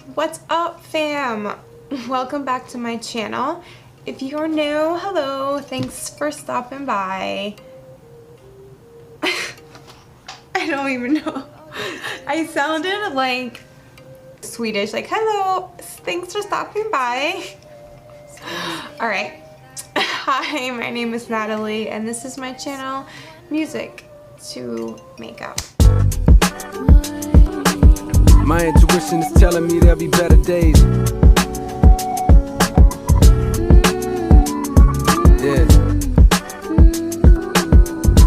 What's up, fam? Welcome back to my channel. If you're new, hello, thanks for stopping by. I don't even know. I sounded like Swedish, like hello, thanks for stopping by. All right. Hi, my name is Natalie, and this is my channel, Music to Makeup. My intuition is telling me there'll be better days. Yeah.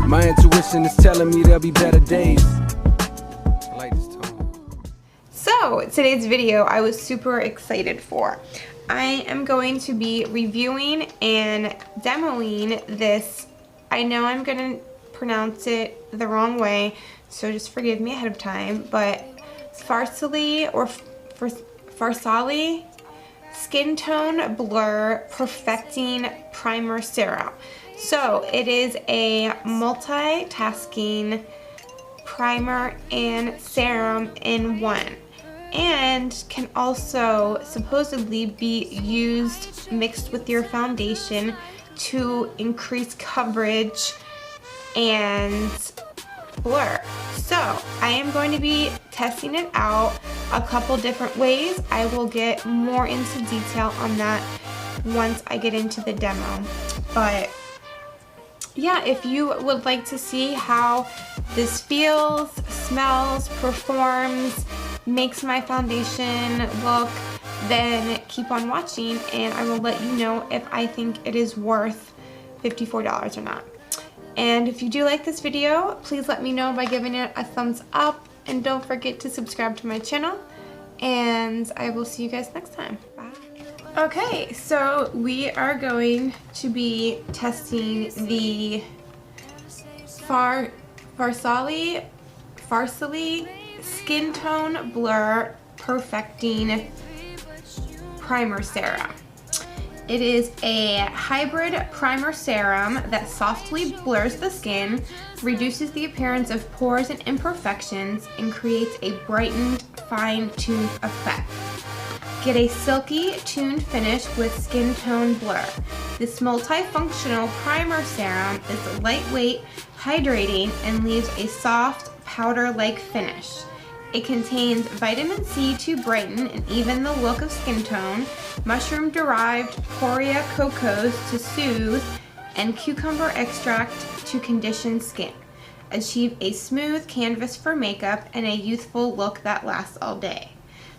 My intuition is telling me there'll be better days. I like this tone. So, today's video I was super excited for. I am going to be reviewing and demoing this. I know I'm going to pronounce it the wrong way, so just forgive me ahead of time, but FARSALI Skin Tone Blur Perfecting Primer Serum. So it is a multitasking primer and serum in one, and can also supposedly be used mixed with your foundation to increase coverage and blur. So I am going to be testing it out a couple different ways. I will get more into detail on that once I get into the demo. But yeah, if you would like to see how this feels, smells, performs, makes my foundation look, then keep on watching and I will let you know if I think it is worth $54 or not. And if you do like this video, please let me know by giving it a thumbs up, and don't forget to subscribe to my channel, and I will see you guys next time. Bye. Okay, so we are going to be testing the FARSALI Skin Tone Blur Perfecting Primer Serum. It is a hybrid primer serum that softly blurs the skin, reduces the appearance of pores and imperfections, and creates a brightened, fine-tuned effect. Get a silky, tuned finish with Skin Tone Blur. This multifunctional primer serum is lightweight, hydrating, and leaves a soft, powder-like finish. It contains vitamin C to brighten and even the look of skin tone, mushroom-derived Poria cocos to soothe, and cucumber extract to condition skin. Achieve a smooth canvas for makeup and a youthful look that lasts all day.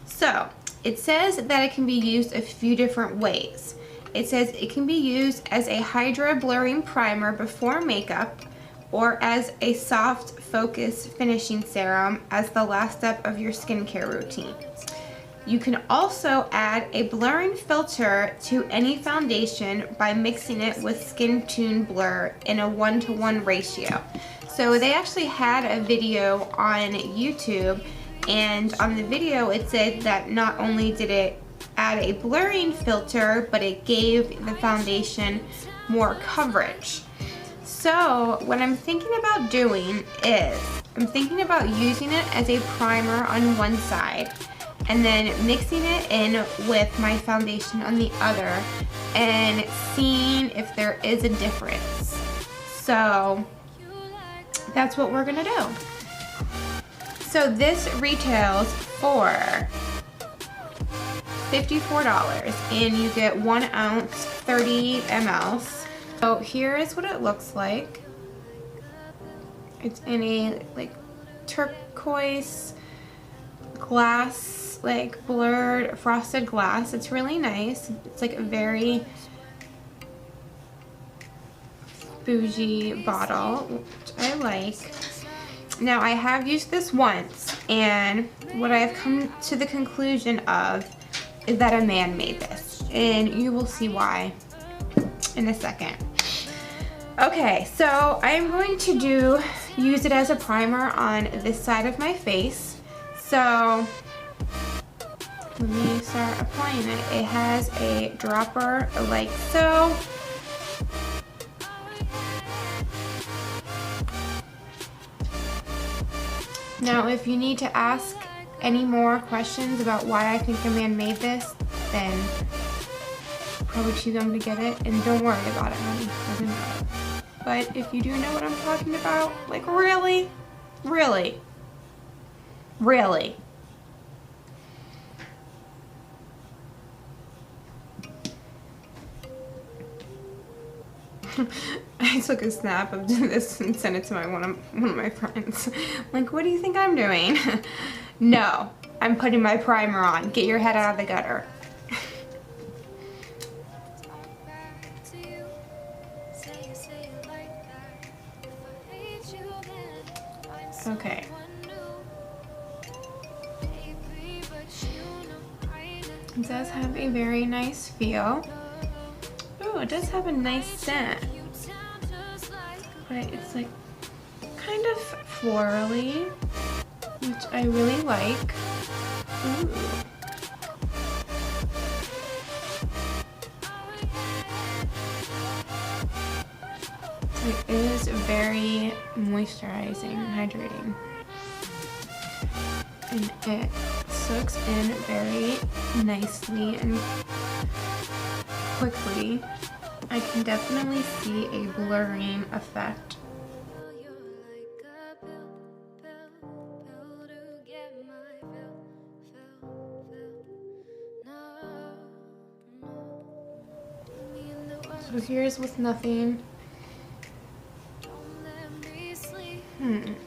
So, it says that it can be used a few different ways. It says it can be used as a hydra blurring primer before makeup, or as a soft focus finishing serum as the last step of your skincare routine. You can also add a blurring filter to any foundation by mixing it with Skin Tone Blur in a 1-to-1 ratio. So they actually had a video on YouTube, and on the video it said that not only did it add a blurring filter, but it gave the foundation more coverage. So what I'm thinking about doing is, I'm thinking about using it as a primer on one side and then mixing it in with my foundation on the other and seeing if there is a difference. So that's what we're gonna do. So this retails for $54 and you get 1 ounce, 30 mLs. So here is what it looks like. It's in a like turquoise glass, like blurred frosted glass. It's really nice. It's like a very bougie bottle, which I like. Now I have used this once, and what I've come to the conclusion of is that a man made this, and you will see why in a second. Okay, so I'm going to use it as a primer on this side of my face. So let me start applying it. It has a dropper like so. Now if you need to ask any more questions about why I think a man made this, then probably too young to get it, and don't worry about it, honey. Doesn't matter. But if you do know what I'm talking about, like really, really, really. I took a snap of this and sent it to one of my friends. Like, what do you think I'm doing? No, I'm putting my primer on. Get your head out of the gutter. Okay. It does have a very nice feel. Oh, it does have a nice scent. But it's like kind of florally, which I really like. Ooh. It is very moisturizing and hydrating. And it soaks in very nicely and quickly. I can definitely see a blurring effect. So here's with nothing.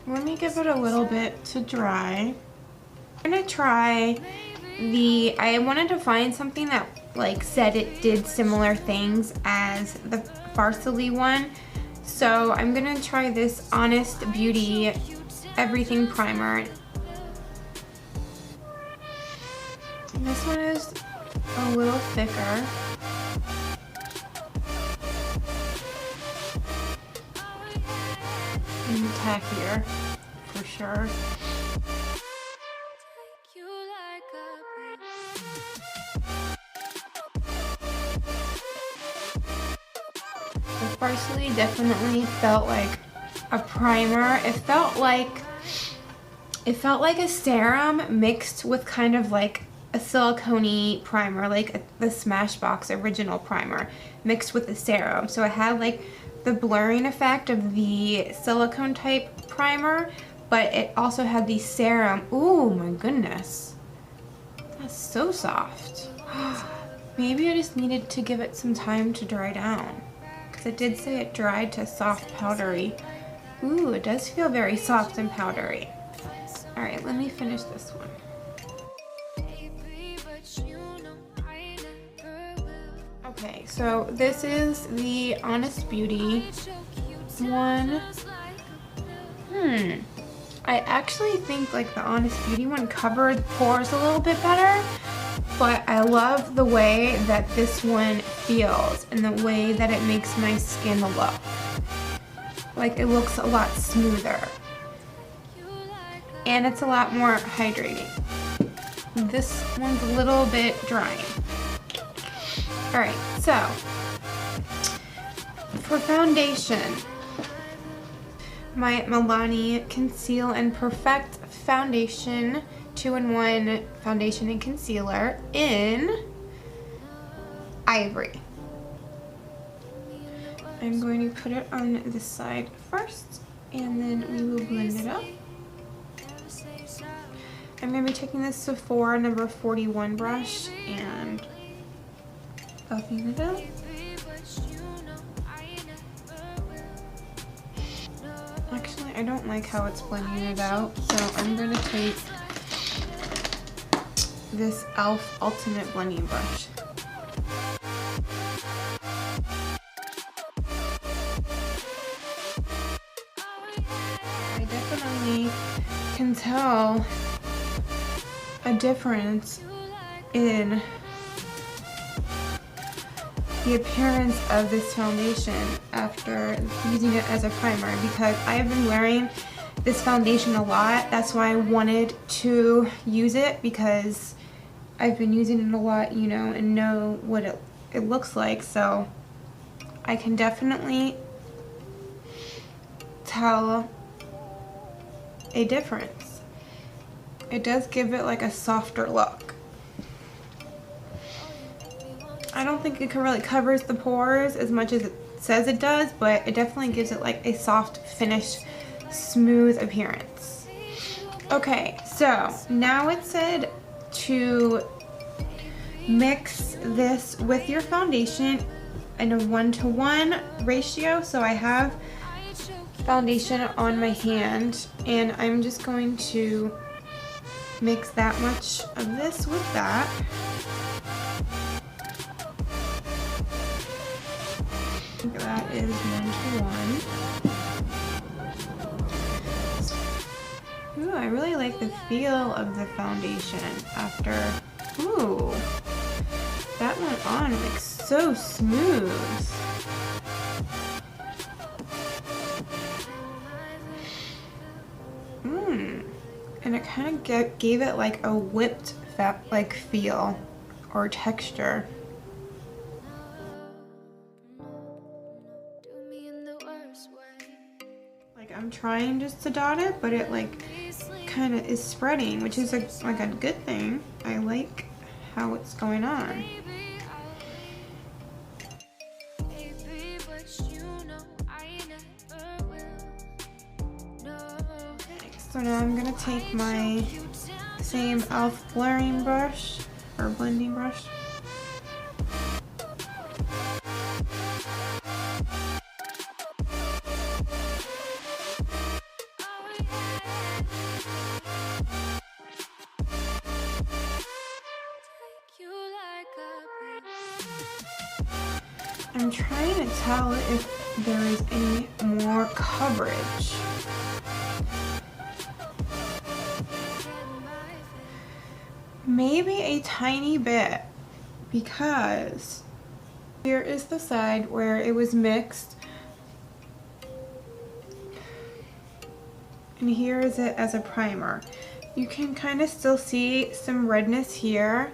Let me give it a little bit to dry. I'm gonna try I wanted to find something that like said it did similar things as the FARSALI one. So I'm gonna try this Honest Beauty Everything Primer. And this one is a little thicker. And tackier, for sure. The FARSALI definitely felt like a primer. It felt like a serum mixed with kind of like a silicone-y primer, like the Smashbox original primer mixed with a serum. So it had like the blurring effect of the silicone type primer, but it also had the serum. Ooh, my goodness. That's so soft. Maybe I just needed to give it some time to dry down, because it did say it dried to soft powdery. Ooh, it does feel very soft and powdery. All right, let me finish this one. Okay, so this is the Honest Beauty one. I actually think like the Honest Beauty one covered pores a little bit better, but I love the way that this one feels and the way that it makes my skin look. Like, it looks a lot smoother. And it's a lot more hydrating. This one's a little bit drying. Alright, so for foundation, my Milani Conceal and Perfect Foundation 2-in-1 foundation and concealer in Ivory. I'm going to put it on this side first, and then we will blend it up. I'm going to be taking this Sephora number 41 brush and buffing it out. Actually, I don't like how it's blending it out, so I'm going to take this e.l.f. Ultimate Blending Brush. I definitely can tell a difference in the appearance of this foundation after using it as a primer, because I've been wearing this foundation a lot. That's why I wanted to use it, because I've been using it a lot, you know, and know what it looks like. So I can definitely tell a difference. it does give it like a softer look. I don't think it really covers the pores as much as it says it does, but it definitely gives it like a soft finished, smooth appearance. Okay, so now it said to mix this with your foundation in a 1-to-1 ratio. So I have foundation on my hand and I'm just going to mix that much of this with that. That is 1-to-1. Ooh, I really like the feel of the foundation after. Ooh, that went on like so smooth. And it kind of gave it like a whipped like feel or texture. Like I'm trying just to dot it, but it like kind of is spreading, which is like a good thing. I like how it's going on. So now I'm gonna take my same e.l.f. blurring brush or blending brush. I'm trying to tell if there is any more coverage. Maybe a tiny bit, because here is the side where it was mixed, and here is it as a primer. You can kind of still see some redness here,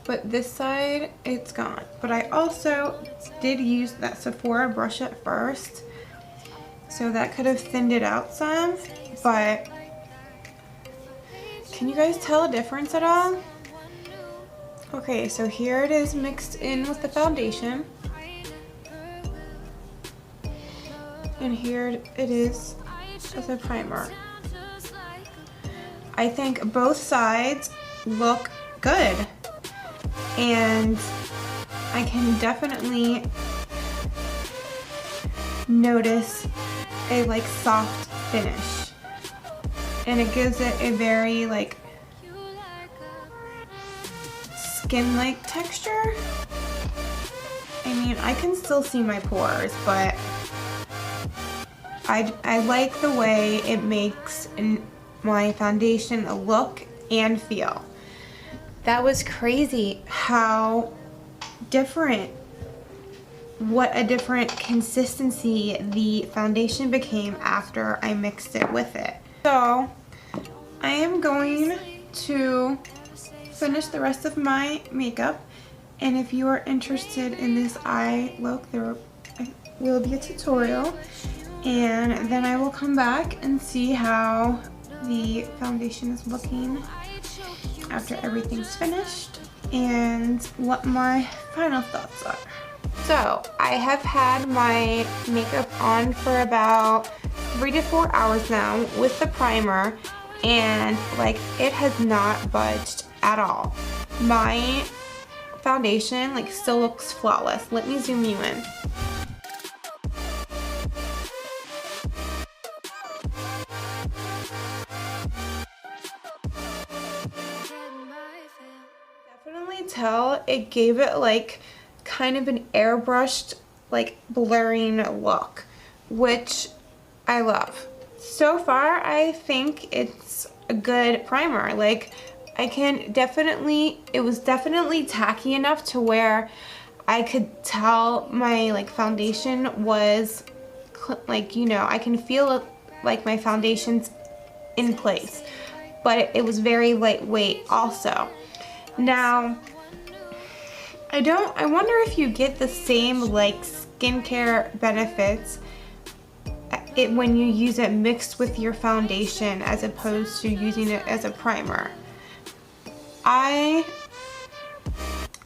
but this side it's gone. But I also did use that Sephora brush at first, so that could have thinned it out some, but can you guys tell a difference at all? Okay, so here it is mixed in with the foundation, and here it is as a primer. I think both sides look good, and I can definitely notice a like soft finish, and it gives it a very like skin-like texture. I mean, I can still see my pores, but I like the way it makes my foundation look and feel. That was crazy how different, what a different consistency the foundation became after I mixed it with it. So I am going to finish the rest of my makeup, and if you are interested in this eye look, there will be a tutorial, and then I will come back and see how the foundation is looking after everything's finished and what my final thoughts are. So I have had my makeup on for about 3 to 4 hours now with the primer, and like it has not budged at all. My foundation like still looks flawless. Let me zoom you in. Definitely tell it gave it like kind of an airbrushed like blurring look, which I love. So far I think it's a good primer. Like I can definitely, it was definitely tacky enough to where I could tell my like foundation was like, you know, I can feel it, like my foundation's in place, but it was very lightweight also. Now I wonder if you get the same like skincare benefits when you use it mixed with your foundation as opposed to using it as a primer. I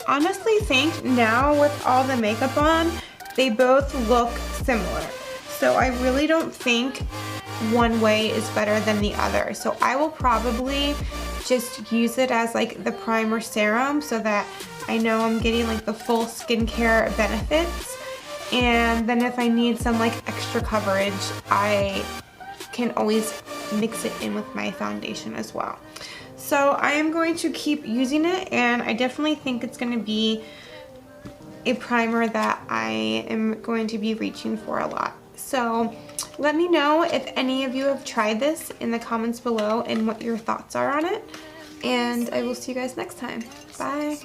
honestly think now with all the makeup on, they both look similar. So I really don't think one way is better than the other. So I will probably just use it as like the primer serum so that I know I'm getting like the full skincare benefits. And then if I need some like extra coverage, I can always mix it in with my foundation as well. So I am going to keep using it, and I definitely think it's going to be a primer that I am going to be reaching for a lot. So let me know if any of you have tried this in the comments below and what your thoughts are on it. And I will see you guys next time. Bye.